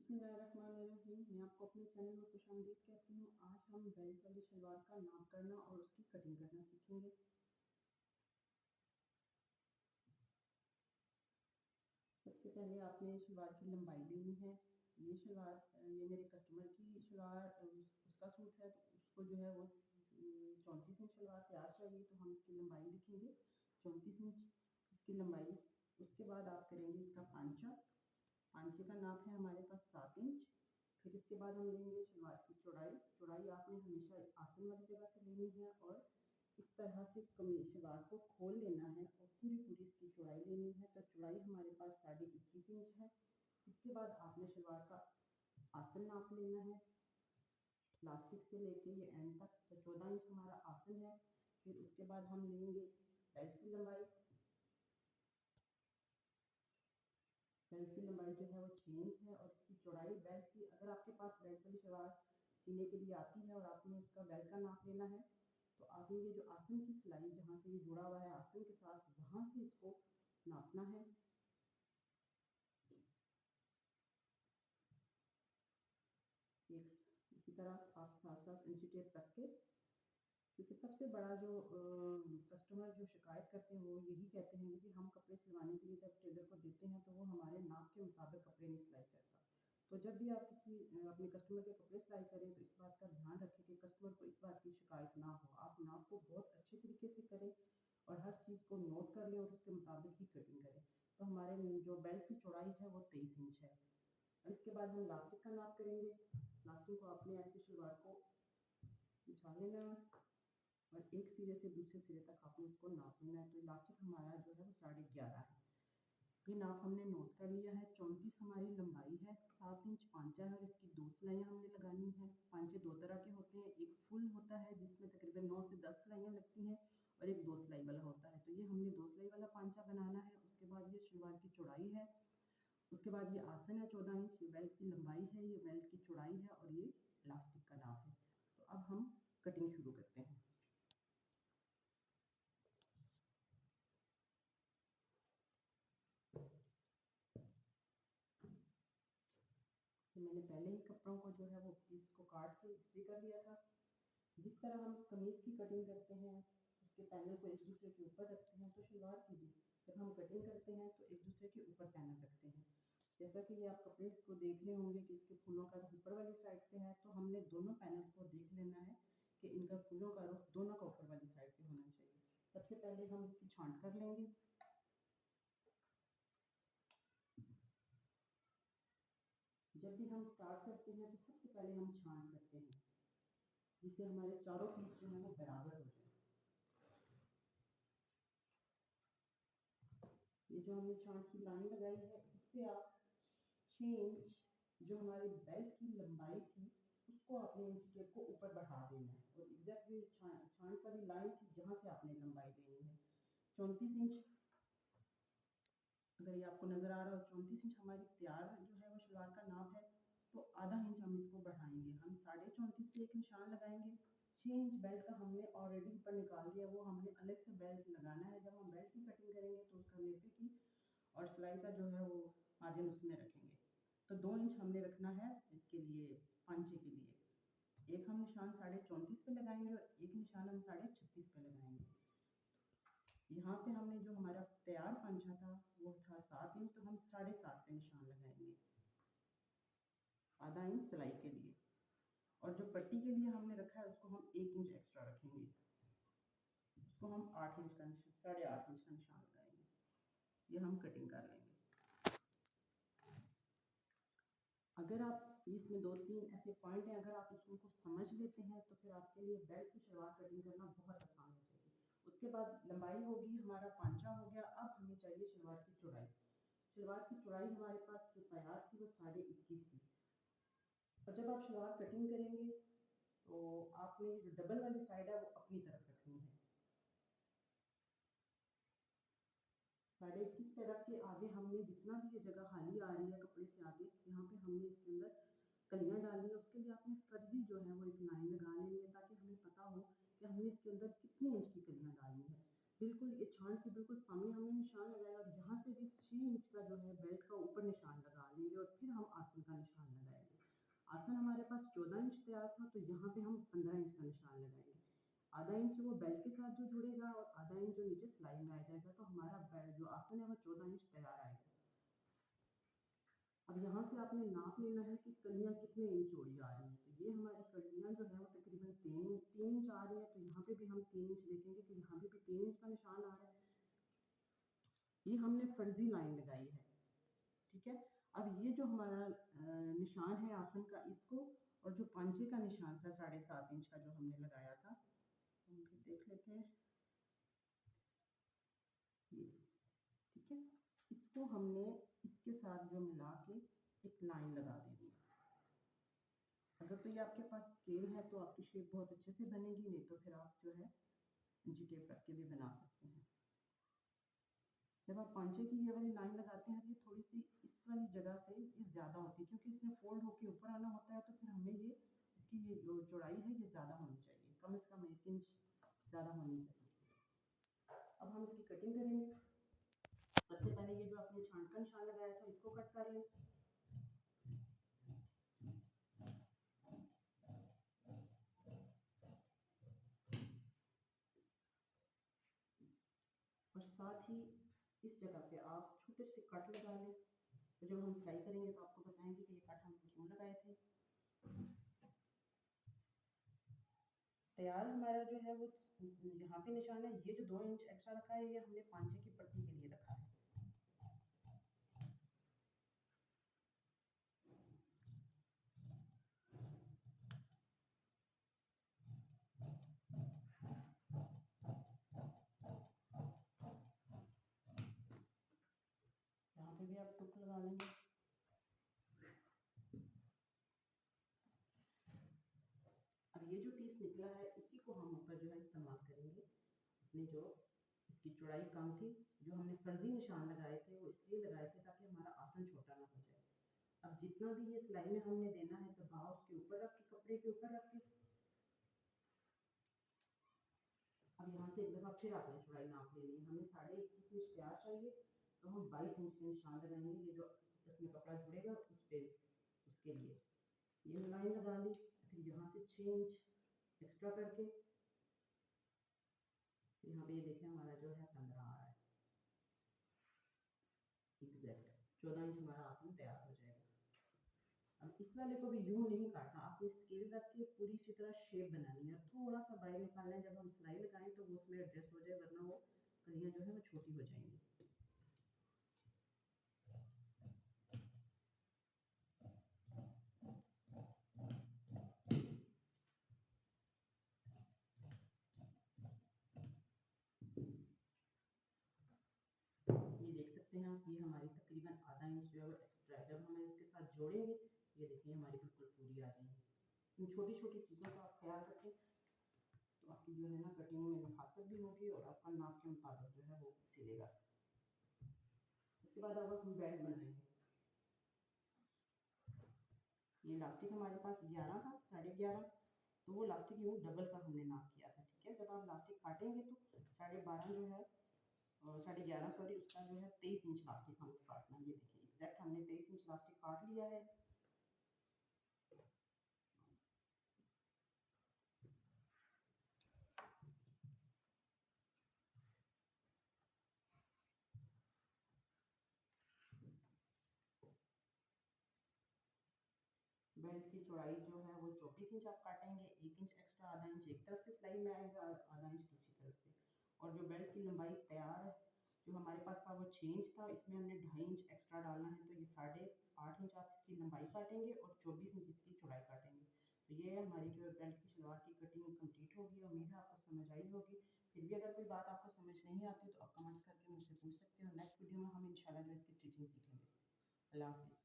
बिस्मिल्लाहिर्रहमानिर्रहीम। मैं आपको अपने चैनल में खुशामदीद कहती हूँ। आज हम बेल्ट वाली शलवार का नाप करना और उसकी कटिंग करना सीखेंगे। सबसे पहले आपने शलवार की लंबाई लेनी है। ये मेरे कस्टमर की शलवार उसका सूट है, तो उसको जो है वो 34 इंच शलवार तैयार चाहिए, तो हम इसकी लंबाई लिखेंगे 34 इंच इसकी लंबाई। उसके बाद आप करेंगे इसका पांचा। पांचे का नाप है हमारे पास 7 इंच। फिर इसके बाद हम लेंगे शलवार की चौड़ाई। चौड़ाई आपने हमेशा आसन वाली जगह से लेनी है और इस तरह से कमीज शलवार को खोल लेना है और पूरी पूरी इसकी चौड़ाई लेनी है। तो चौड़ाई हमारे पास 21.5 इंच है। इसके बाद आपने शलवार का आसन नाप लेना है, प्लास्टिक से लेके ये एंड तक। तो 14 इंच हमारा आसन है। फिर उसके बाद हम लेंगे बेल्ट की लंबाई। बेल्ट की लंबाई जो है वो 6 इंच है और इसकी चौड़ाई बेल्ट की, अगर आपके पास बेल्ट वाली शलवार सीने के लिए आती है और आपने उसका बेल्ट का नाप लेना है, तो आपने ये जो आसन की सिलाई जहाँ से ये जुड़ा हुआ है आसन के साथ, वहाँ से इसको नापना है। एक इसी तरह आप 7-7 इंची टेप रख के, क्योंकि सबसे बड़ा जो कस्टमर जो शिकायत करते हैं वो यही कहते हैं कि हम कपड़े सिलवाने के लिए जब टेलर को देते हैं तो वो हमारे नाप के मुताबिक कपड़े नहीं सिलाई करता। तो जब भी आप किसी अपने कस्टमर के कपड़े सिलाई करें तो इस बात का ध्यान रखें कि कस्टमर को इस बात की शिकायत ना हो। आप नाप को बहुत अच्छे तरीके से करें और हर चीज़ को नोट कर लें और उसके मुताबिक ही कटिंग करें। तो हमारे जो बेल्ट की चौड़ाई है वो 23 इंच है। और इसके बाद हम लास्टिक का नाप करेंगे। लास्टिक को आपने ऐसे शलवार को बिछा लेना है और एक सिरे से दूसरे सिरे तक आपने इसको नाप लेना है। तो इलास्टिक हमारा जो है वो 11.5 है। ये नाप हमने नोट कर लिया है। 34 हमारी लंबाई है, 7 इंच पांचा है और इसकी 2 सिलाइयाँ हमने लगानी है। पांचे 2 तरह के होते हैं, एक फुल होता है जिसमें तकरीबन 9 से 10 सिलाइयाँ लगती हैं और एक 2 सिलाई वाला होता है। तो ये हमने 2 सिलाई वाला पांचा बनाना है। उसके बाद ये शलवार की चौड़ाई है। उसके बाद ये आसन है 14 इंच, ये बेल्ट की लंबाई है, ये बेल्ट की चौड़ाई है और ये इलास्टिक का नाप है। तो अब हम कटिंग शुरू करते हैं। तो मैंने पहले ही कपड़ों को जो है वो पीस को काट के इस्त्री कर लिया था। जिस तरह हम कमीज की कटिंग करते हैं, उसके पैनल को एक दूसरे के ऊपर रखते हैं, तो शलवार की भी जब हम कटिंग करते हैं तो एक दूसरे के ऊपर पैनल रखते हैं। जैसा कि ये आप कपड़े को देख रहे होंगे कि इसके फूलों का रुख ऊपर वाली साइड पे है, तो हमने दोनों पैनल को देख लेना है कि इनका फूलों का रुख दोनों का ऊपर वाली साइड पे होना चाहिए। सबसे पहले हम इसकी छांट कर लेंगे। जब भी हम स्टार्ट करते हैं तो सबसे पहले हम छांट करते हैं, जिससे हमारे चारों पीस जो है वो बराबर हो जाए। ये जो हमने छांट की लाइन लगाई है, इससे आप 6 इंच जो हमारी बेल्ट की लंबाई थी उसको आपने इंच टेप को ऊपर बढ़ा देना है और एग्जैक्टली छांट वाली लाइन थी जहाँ से आपने लंबाई लेनी है 34 इंच। अगर ये आपको नजर आ रहा हो 34 इंच हमारी तैयार जो है वो शलवार का नाप है। तो आधा इंच हम इसको बढ़ाएंगे, हम 34.5 पे एक निशान लगाएंगे। 6 इंच बेल्ट का हमने ऑलरेडी ऊपर निकाल दिया, वो हमने अलग से बेल्ट लगाना है। जब हम बेल्ट की कटिंग करेंगे तो उसका नेफे की और सिलाई का जो है वो मार्जिन उसमें रखेंगे। तो 2 इंच हमने रखना है इसके लिए, पांचे के लिए। एक हम निशान 34.5 पे लगाएंगे और एक निशान हम 36.5 पे लगाएंगे। यहाँ पे हमने जो हमारा तैयार पंचा था वो था 7 इंच, तो हम 7.5 पे निशान लगाएंगे आधा इंच सिलाई के लिए। और जो पट्टी के लिए हमने रखा है उसको हम 1 इंच एक्स्ट्रा रखेंगे, उसको हम 8 इंच का 8.5 इंच का निशान लगाएंगे। ये हम कटिंग कर लेंगे। अगर आप इसमें 2-3 ऐसे पॉइंट हैं, अगर आप इसको समझ लेते हैं तो फिर आपके लिए बेल्ट की शलवार कटिंग करना बहुत आसान हो जाएगी। उसके बाद लंबाई होगी, हमारा पांचा हो गया। अब हमें चाहिए शलवार की चौड़ाई। शलवार की चौड़ाई हमारे पास जो तैयार थी वो 21.5 थी। और जब आप शलवार कटिंग करेंगे तो आपने जो डबल वाली साइड है वो अपनी तरफ रखनी है। 21.5 पे रख के आगे हमने जितना भी ये जगह खाली आ रही है कपड़े से आगे, यहाँ पे हमने इसके अंदर कलियां डालनी है। उसके लिए आपने फर्जी जो है वो एक लाइन लगा लेनी है, ताकि हमें पता हो कि हमने इसके अंदर कितनी इंच की कलियां डालनी है। बिल्कुल ये छांट के बिल्कुल सामने हमने निशान लगाया और यहाँ से भी 6 इंच का जो है बेल्ट का ऊपर निशान लगा लेंगे और फिर फिर हम आसन का निशान लगाएंगे। आसन हमारे पास 14 इंच तैयार था, तो यहाँ पे हम 15 इंच का निशान लगाएंगे। आधा इंच वो बेल्ट के साथ जो जुड़ेगा और आधा इंच जो नीचे सिलाई में आ जाएगा, तो हमारा जो आसन है वो 14 इंच तैयार आएगा। अब यहाँ से आपने नाप लेना है कि कलियाँ कितने इंच चौड़ी आ रही हैं। तो ये हमारी कलियाँ जो है वो तकरीबन 3 इंच आ रही है। तो यहाँ पे भी हम 3 इंच देखेंगे कि यहाँ पे भी 3 इंच का निशान आ रहा है। ये हमने फर्जी लाइन लगाई है, ठीक है। अब ये जो हमारा निशान है आसन का, इसको और जो पांचे का निशान था 7.5 इंच का जो हमने लगाया था, हम देख लेते हैं ये, ठीक है। इसको हमने इसके साथ जो मिला के एक लाइन लगा देनी है। अगर तो ये आपके पास स्केल है तो आपकी शेप बहुत अच्छे से बनेगी, नहीं तो फिर आप जो है इंची टेप रख के भी बना सकते हैं। जब आप पांचे की ये वाली लाइन लगाते हैं, ये थोड़ी सी इस वाली जगह से ये ज़्यादा होती है, क्योंकि इसमें फोल्ड होके ऊपर आना होता है। तो फिर हमें ये इसकी ये जो चौड़ाई है ये ज़्यादा होनी चाहिए, कम से कम 1 इंच ज़्यादा होनी चाहिए। अब हम इसकी कटिंग करेंगे। सबसे पहले ये जो आपने छांट का निशान लगाया था, इसको कट कर लें। और साथ ही इस जगह पे आप छोटे से कट लगा लें। तो जब हम सिलाई करेंगे तो आपको बताएंगे कि ये कट हम क्यों लगाए थे। तैयार हमारा जो है वो यहाँ पे निशान है। ये जो 2 इंच एक्स्ट्रा रखा है, ये हमने पांचे की पट्टी के लिए रखा है। यहाँ पे भी आप टुक लगा लेंगे। अब ये जो पीस निकला है, इसी को हम ऊपर जो है इस्तेमाल करेंगे। अपनी जो इसकी चौड़ाई कम थी, जो हमने फर्जी निशान लगाए थे, वो इसलिए लगाए थे ताकि हमारा आसन छोटा ना हो जाए। अब जितना भी ये सिलाई में हमने देना है, तो भाव उसके ऊपर रख के, कपड़े के ऊपर रख के, अब यहाँ से एक दफ़ा फिर आपने चौड़ाई नाप लेनी है। हमें 21.5 इंच तैयार चाहिए, तो हम 22 इंच के निशान लगाएंगे। ये जो इसमें कपड़ा जुड़ेगा उस पर, उसके लिए ये लाइन लगा ली। फिर यहाँ से 6 इंच एक्स्ट्रा करके यहाँ पे ये देखें हमारा जो है 15 आ रहा है। एग्जैक्ट 14 इंच हमारा आसन तैयार हो जाएगा। अब इस वाले को भी यूं नहीं काटना, आपने स्केल रख के पूरी अच्छी तरह शेप बनानी है। थोड़ा सा बाहर निकालना है, जब हम सिलाई लगाएं तो वो उसमें एडजस्ट हो जाए, वरना वो कलियाँ जो है वो छोटी हो जाएंगी। ये देख सकते हैं आप, ये हमारी तकरीबन आधा इंच जो है वो एक्स्ट्रा है। जब हम इसके साथ जोड़ेंगे, ये देखिए हमारी बिल्कुल पूरी आ जाएंगी। इन छोटी छोटी चीज़ों का आप ख्याल रखें, तो आपकी जो है ना कटिंग में मुनासिब भी होगी और आपका नाप के मुताबिक जो है वो सिलेगा। उसके बाद अब हम बेल्ट बनाएंगे। ये लास्टिक हमारे पास 11 था, 11.5, तो वो लास्टिक यूँ डबल का हमने नाप किया था, ठीक है। जब आप लास्टिक काटेंगे तो 12.5 जो है, 11.5 सॉरी, उसका जो है 23 इंच लास्टिक हमको काटना है। ये देखिए एग्जैक्ट हमने 23 इंच लास्टिक काट लिया है। बेल्ट की चौड़ाई जो है वो 24 इंच आप काटेंगे। 1 इंच एक्स्ट्रा, आधा इंच एक तरफ से सिलाई में आएगा और आधा इंच दूसरी तरफ से। और जो बेल्ट की लंबाई तैयार है, जो हमारे पास था वो 6 इंच था, इसमें हमने 2.5 इंच एक्स्ट्रा डालना है। तो ये 8.5 इंच आप इसकी लंबाई काटेंगे और 24 इंच इसकी चौड़ाई काटेंगे। तो ये हमारी जो बेल्ट की शलवार की कटिंग कंप्लीट होगी। उम्मीद है आपको समझ आई होगी। फिर भी अगर कोई बात आपको समझ नहीं आती तो आप कमेंट्स करके मुझसे पूछ सकते हो। नेक्स्ट वीडियो में हम इंशाल्लाह जो इसकी स्टिचिंग सीखेंगे। अल्लाह हाफिज़।